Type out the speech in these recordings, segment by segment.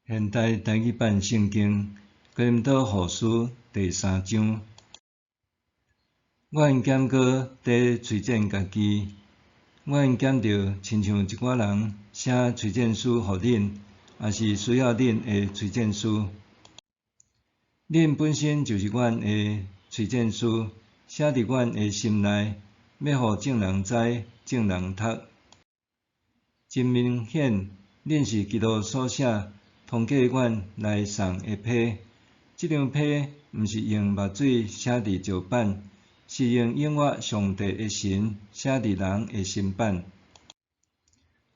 现代台语版圣经哥林多后书第3章。我因检过伫推荐家己，我因检着亲像一寡人写推荐书互恁，也是需要恁的推荐书。恁本身就是阮的推荐书，写伫阮的心内，要互众人知，众人读。真明显，恁是基督所写，通过阮来送的批。即张批毋是用墨水写伫石板，是用永活上帝的神写伫人的心板。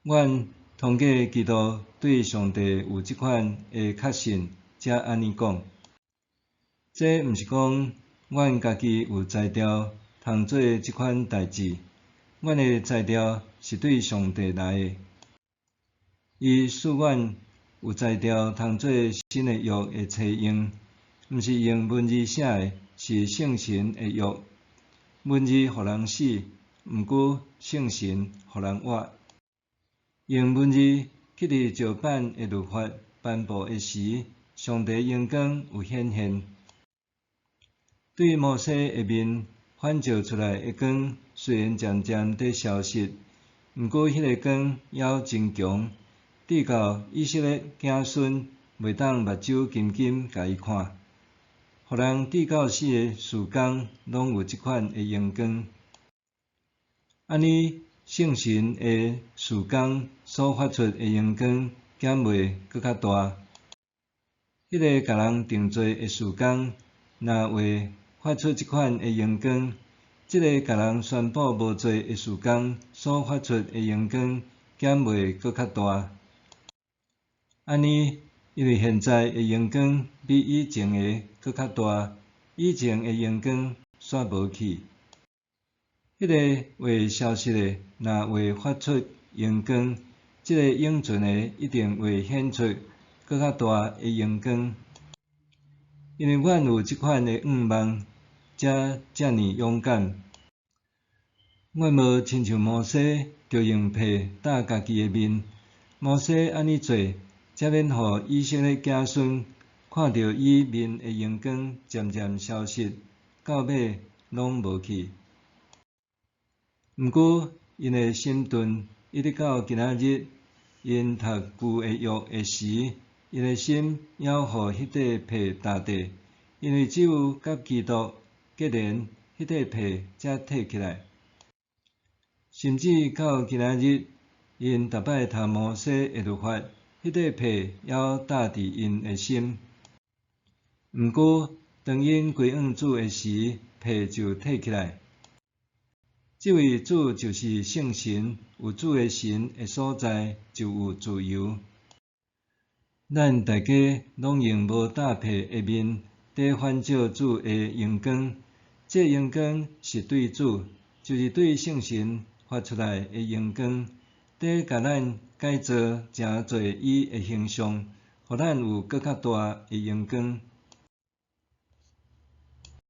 阮通过基督对上帝有即款的确信，才安尼讲。这毋是讲阮家己有才调通做即款代志，阮的才调是对上帝来的。伊使阮有才调通做新的约的采用，毋是用文字写的，是圣神的约。文字互人死，毋过圣神互人活。用文字刻伫石板的律法颁布的时，上帝阳光有显现。对摩西的面反照出来的光，虽然渐渐在消失，毋过迄个光还真强，直到以色列子孙袂当目睭金金甲伊看，互人直到死的时间，拢有即款的阳光。安尼，圣神的时间所发出的阳光，减袂搁较大。迄个甲人定罪的时间，若会发出即款的阳光，即个甲人宣布无罪的时间所发出的阳光，减袂搁较大。安尼，因为现在的阳光比以前的搁较大，以前的阳光煞无去。迄个会消失的，若会发出阳光，即个永存的一定会显出搁较大的阳光。因为阮有即款的愿望，才遮尔勇敢。阮无亲像摩西，着用被打家己的面。摩西安尼做，才免互以色列子孙看到伊面的阳光渐渐消失，到尾拢无去。毋过，因的心顿一直到今仔日，因读旧的约的时，因的心还互迄块被打地，因为只有甲基督结连，迄块被才摕起来。甚至到今仔日，因逐摆读摩西的律法，迄块被还搭伫因的心。毋过，当因归向主的时，被就摕起来。这位主就是圣神，有主的神的所在，就有自由。咱大家拢用无搭被的面，在反照主的阳光。这阳光是对主，就是对圣神发出来的阳光，在甲咱改造成做伊的形象，互咱有搁较大的阳光。